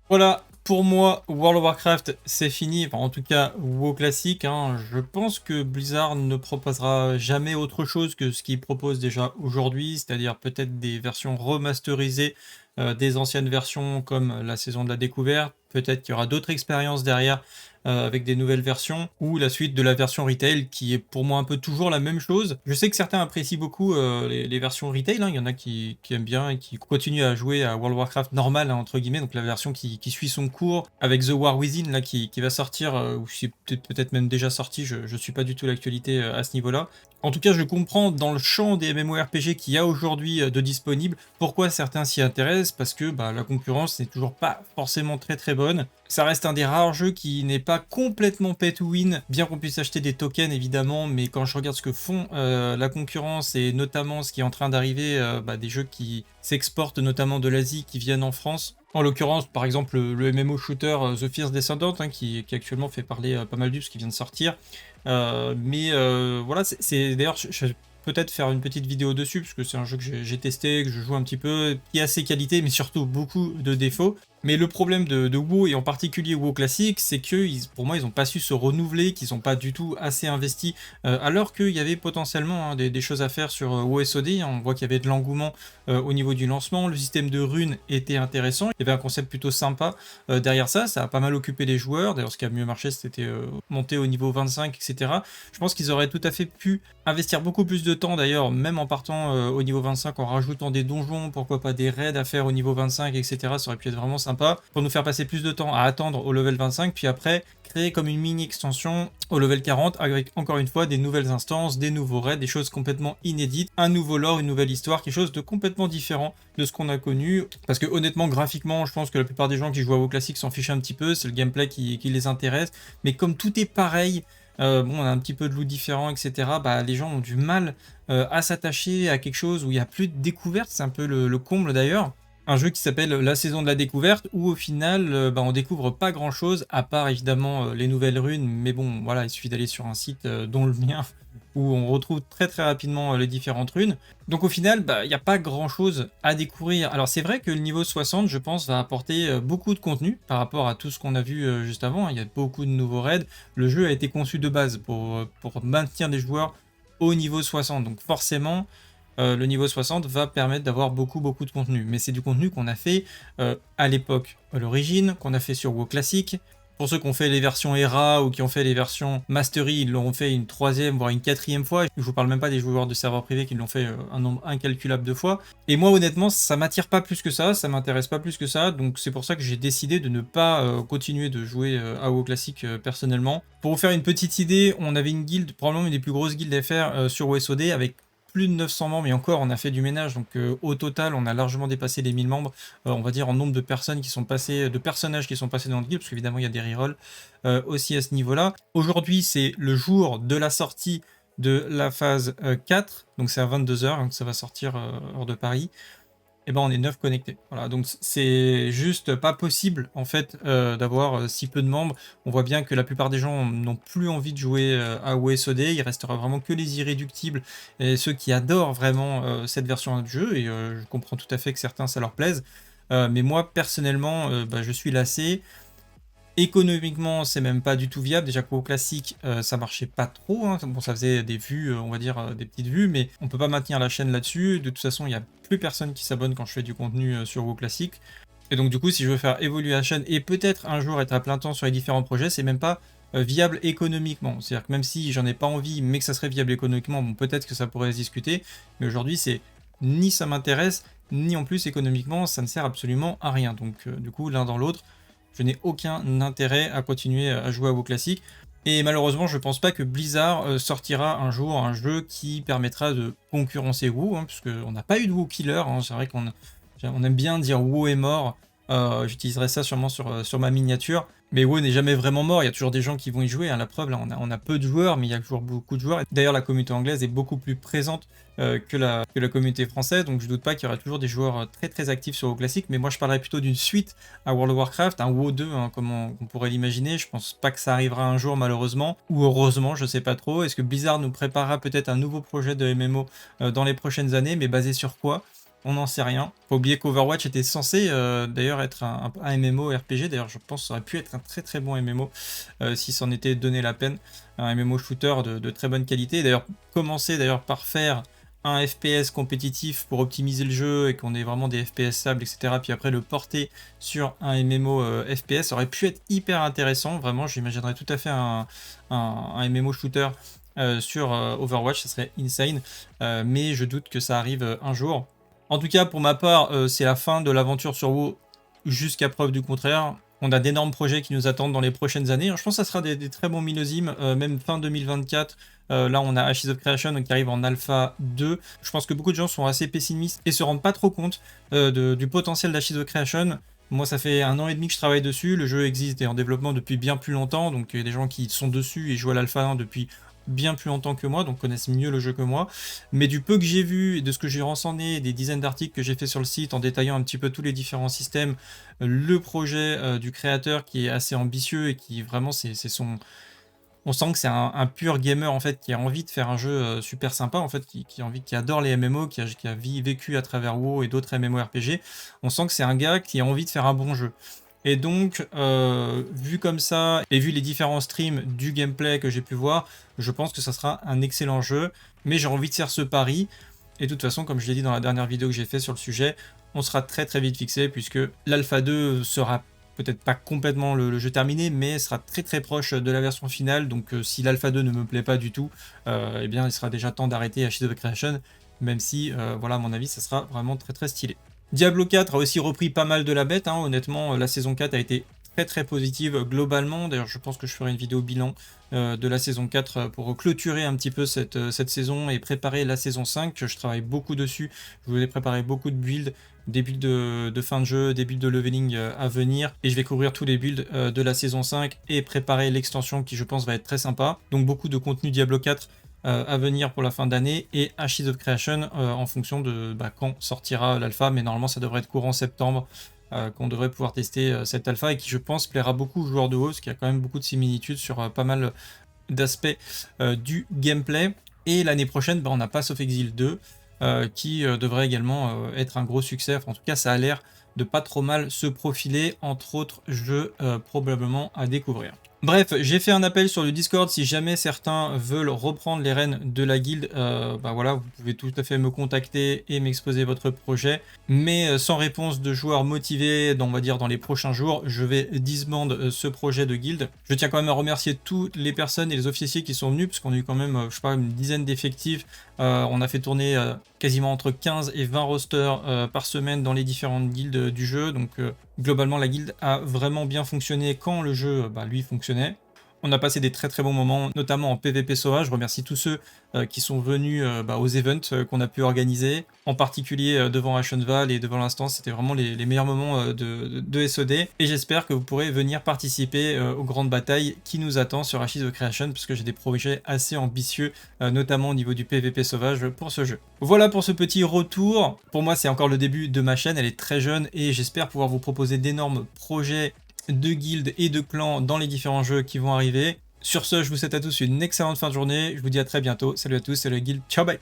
Voilà, pour moi, World of Warcraft, c'est fini. Enfin, en tout cas, WoW classique, hein. Je pense que Blizzard ne proposera jamais autre chose que ce qu'il propose déjà aujourd'hui, c'est-à-dire peut-être des versions remasterisées des anciennes versions comme la saison de la découverte. Peut-être qu'il y aura d'autres expériences derrière avec des nouvelles versions, ou la suite de la version retail qui est pour moi un peu toujours la même chose. Je sais que certains apprécient beaucoup les versions retail, hein. Il y en a qui aiment bien et qui continuent à jouer à World of Warcraft normal, hein, entre guillemets, donc la version qui suit son cours, avec The War Within là, qui va sortir, ou c'est peut-être même déjà sorti, je suis pas du tout l'actualité à ce niveau-là. En tout cas, je comprends dans le champ des MMORPG qu'il y a aujourd'hui de disponibles, pourquoi certains s'y intéressent, parce que bah, la concurrence n'est toujours pas forcément très bonne. Ça reste un des rares jeux qui n'est pas complètement pay to win, bien qu'on puisse acheter des tokens évidemment, mais quand je regarde ce que font la concurrence et notamment ce qui est en train d'arriver, bah, des jeux qui s'exportent notamment de l'Asie, qui viennent en France. En l'occurrence, par exemple, le MMO shooter The Fierce Descendant, hein, qui actuellement fait parler pas mal d'us, qui vient de sortir. Voilà, c'est d'ailleurs, je vais peut-être faire une petite vidéo dessus, parce que c'est un jeu que j'ai testé, que je joue un petit peu, qui a ses qualités, mais surtout beaucoup de défauts. Mais le problème de WoW, et en particulier WoW classique, c'est que pour moi, ils n'ont pas su se renouveler, qu'ils n'ont pas du tout assez investi, alors qu'il y avait potentiellement hein, des choses à faire sur WoW SOD. On voit qu'il y avait de l'engouement au niveau du lancement, le système de runes était intéressant, il y avait un concept plutôt sympa derrière ça, ça a pas mal occupé les joueurs. D'ailleurs, ce qui a mieux marché, c'était monter au niveau 25, etc. Je pense qu'ils auraient tout à fait pu investir beaucoup plus de temps, d'ailleurs, même en partant au niveau 25, en rajoutant des donjons, pourquoi pas des raids à faire au niveau 25, etc. Ça aurait pu être vraiment sympa pour nous faire passer plus de temps à attendre au level 25, puis après créer comme une mini extension au level 40 avec encore une fois des nouvelles instances, des nouveaux raids, des choses complètement inédites, un nouveau lore, une nouvelle histoire, quelque chose de complètement différent de ce qu'on a connu. Parce que honnêtement, graphiquement, je pense que la plupart des gens qui jouent à WoW classique s'en fichent un petit peu, c'est le gameplay qui les intéresse. Mais comme tout est pareil, bon, on a un petit peu de loot différent, etc. Bah, les gens ont du mal à s'attacher à quelque chose où il n'y a plus de découverte, c'est un peu le comble d'ailleurs. Un jeu qui s'appelle La saison de la découverte, où au final, bah, on découvre pas grand chose, à part évidemment les nouvelles runes, mais bon, voilà, il suffit d'aller sur un site, dont le mien, où on retrouve très rapidement les différentes runes. Donc au final, bah, il n'y a pas grand chose à découvrir. Alors c'est vrai que le niveau 60, je pense, va apporter beaucoup de contenu par rapport à tout ce qu'on a vu juste avant. Il y a beaucoup de nouveaux raids. Le jeu a été conçu de base pour maintenir les joueurs au niveau 60. Donc forcément, le niveau 60 va permettre d'avoir beaucoup de contenu. Mais c'est du contenu qu'on a fait à l'époque, à l'origine, qu'on a fait sur WoW Classic. Pour ceux qui ont fait les versions ERA ou qui ont fait les versions Mastery, ils l'ont fait une troisième, voire une quatrième fois. Je vous parle même pas des joueurs de serveurs privés qui l'ont fait un nombre incalculable de fois. Et moi, honnêtement, ça m'attire pas plus que ça m'intéresse pas plus que ça. Donc c'est pour ça que j'ai décidé de ne pas continuer de jouer à WoW Classic personnellement. Pour vous faire une petite idée, on avait une guilde, probablement une des plus grosses guildes FR sur WSOD, avec plus de 900 membres, et encore, on a fait du ménage, donc au total, on a largement dépassé les 1000 membres, on va dire en nombre de personnes qui sont passées, de personnages qui sont passés dans le guild, parce qu'évidemment, il y a des rerolls aussi à ce niveau-là. Aujourd'hui, c'est le jour de la sortie de la phase 4, donc c'est à 22h, donc ça va sortir hors de Paris. Et ben on est 9 connectés. Voilà, donc c'est juste pas possible en fait d'avoir si peu de membres. On voit bien que la plupart des gens n'ont plus envie de jouer à WSOD. Il restera vraiment que les irréductibles et ceux qui adorent vraiment cette version du jeu. Et je comprends tout à fait que certains ça leur plaise. Mais moi personnellement, bah, je suis lassé. Économiquement, c'est même pas du tout viable. Déjà qu'au classique, ça marchait pas trop, hein. Bon, ça faisait des vues, on va dire, des petites vues, mais on peut pas maintenir la chaîne là-dessus. De toute façon, il y a plus personne qui s'abonne quand je fais du contenu sur WoW classique. Et donc, du coup, si je veux faire évoluer la chaîne et peut-être un jour être à plein temps sur les différents projets, c'est même pas viable économiquement. C'est-à-dire que même si j'en ai pas envie, mais que ça serait viable économiquement, bon, peut-être que ça pourrait se discuter. Mais aujourd'hui, c'est ni ça m'intéresse, ni en plus économiquement, ça ne sert absolument à rien. Donc, du coup, l'un dans l'autre, je n'ai aucun intérêt à continuer à jouer à WoW classique. Et malheureusement, je pense pas que Blizzard sortira un jour un jeu qui permettra de concurrencer WoW, hein, puisqu'on n'a pas eu de WoW killer. Hein. C'est vrai qu'on aime bien dire WoW est mort. J'utiliserai ça sûrement sur ma miniature. Mais WoW n'est jamais vraiment mort, il y a toujours des gens qui vont y jouer. Hein. La preuve, là, on a peu de joueurs, mais il y a toujours beaucoup de joueurs. D'ailleurs, la communauté anglaise est beaucoup plus présente que la communauté française, donc je doute pas qu'il y aura toujours des joueurs très actifs sur WoW classique. Mais moi, je parlerais plutôt d'une suite à World of Warcraft, un WoW 2, hein, comme on pourrait l'imaginer. Je pense pas que ça arrivera un jour, malheureusement, ou heureusement, je sais pas trop. Est-ce que Blizzard nous préparera peut-être un nouveau projet de MMO dans les prochaines années, mais basé sur quoi? on n'en sait rien. Faut oublier qu'Overwatch était censé d'ailleurs être un MMO RPG, d'ailleurs je pense que ça aurait pu être un très très bon MMO si c'en était donné la peine, un MMO shooter de très bonne qualité. D'ailleurs, commencer d'ailleurs par faire un FPS compétitif pour optimiser le jeu et qu'on ait vraiment des FPS stables, etc. Puis après le porter sur un MMO FPS aurait pu être hyper intéressant. Vraiment, j'imaginerais tout à fait un MMO shooter sur Overwatch, ça serait insane. Mais je doute que ça arrive un jour. En tout cas, pour ma part, c'est la fin de l'aventure sur WoW jusqu'à preuve du contraire. On a d'énormes projets qui nous attendent dans les prochaines années. Je pense que ça sera des très bons millésimes, même fin 2024. Là, on a Ashes of Creation qui arrive en Alpha 2. Je pense que beaucoup de gens sont assez pessimistes et se rendent pas trop compte du potentiel d'Ashes of Creation. Moi, ça fait 1 an et demi que je travaille dessus. Le jeu existe et est en développement depuis bien plus longtemps. Donc, il y a des gens qui sont dessus et jouent à l'Alpha 1 depuis bien plus longtemps que moi, donc connaissent mieux le jeu que moi. Mais du peu que j'ai vu et de ce que j'ai ressenti, des dizaines d'articles que j'ai fait sur le site en détaillant un petit peu tous les différents systèmes, le projet du créateur qui est assez ambitieux et qui vraiment c'est son... On sent que c'est un pur gamer en fait qui a envie de faire un jeu super sympa en fait, qui adore les MMO, qui a vécu à travers WoW et d'autres MMORPG. On sent que c'est un gars qui a envie de faire un bon jeu. Et donc, vu comme ça, et vu les différents streams du gameplay que j'ai pu voir, je pense que ça sera un excellent jeu. Mais j'ai envie de faire ce pari. Et de toute façon, comme je l'ai dit dans la dernière vidéo que j'ai fait sur le sujet, on sera très très vite fixé, puisque l'Alpha 2 sera peut-être pas complètement le jeu terminé, mais sera très très proche de la version finale. Donc si l'Alpha 2 ne me plaît pas du tout, eh bien il sera déjà temps d'arrêter Ashes of Creation, même si, voilà, à mon avis, ça sera vraiment très très stylé. Diablo 4 a aussi repris pas mal de la bête, hein. Honnêtement, la saison 4 a été très très positive globalement. D'ailleurs, je pense que je ferai une vidéo bilan de la saison 4 pour clôturer un petit peu cette saison et préparer la saison 5. Je travaille beaucoup dessus. Je vous ai préparé beaucoup de builds, des builds de fin de jeu, des builds de leveling à venir. Et je vais couvrir tous les builds de la saison 5 et préparer l'extension qui, je pense, va être très sympa. Donc beaucoup de contenu Diablo 4 à venir pour la fin d'année et Ashes of Creation en fonction de quand sortira l'alpha, mais normalement ça devrait être courant septembre qu'on devrait pouvoir tester cette alpha et qui je pense plaira beaucoup aux joueurs de WoW parce qu'il y a quand même beaucoup de similitudes sur pas mal d'aspects du gameplay. Et l'année prochaine, on a Path of Exile 2 qui devrait également être un gros succès. Enfin, en tout cas, ça a l'air de pas trop mal se profiler, entre autres jeux probablement à découvrir. Bref, j'ai fait un appel sur le Discord si jamais certains veulent reprendre les rênes de la guilde. Voilà, vous pouvez tout à fait me contacter et m'exposer votre projet. Mais sans réponse de joueurs motivés, on va dire dans les prochains jours, je vais disband ce projet de guilde. Je tiens quand même à remercier toutes les personnes et les officiers qui sont venus, parce qu'on a eu quand même, je sais pas, une dizaine d'effectifs. On a fait tourner quasiment entre 15 et 20 rosters par semaine dans les différentes guildes du jeu. Donc globalement, la guilde a vraiment bien fonctionné quand le jeu, lui, fonctionnait. On a passé des très très bons moments, notamment en PvP sauvage. Je remercie tous ceux qui sont venus aux events qu'on a pu organiser, en particulier devant Ashenval et devant l'instance. C'était vraiment les meilleurs moments de SOD. Et j'espère que vous pourrez venir participer aux grandes batailles qui nous attendent sur Ashes of Creation, parce que j'ai des projets assez ambitieux, notamment au niveau du PvP sauvage pour ce jeu. Voilà pour ce petit retour. Pour moi, c'est encore le début de ma chaîne. Elle est très jeune et j'espère pouvoir vous proposer d'énormes projets de guildes et de clans dans les différents jeux qui vont arriver. Sur ce, je vous souhaite à tous une excellente fin de journée. Je vous dis à très bientôt. Salut à tous, c'est le guild. Ciao, bye!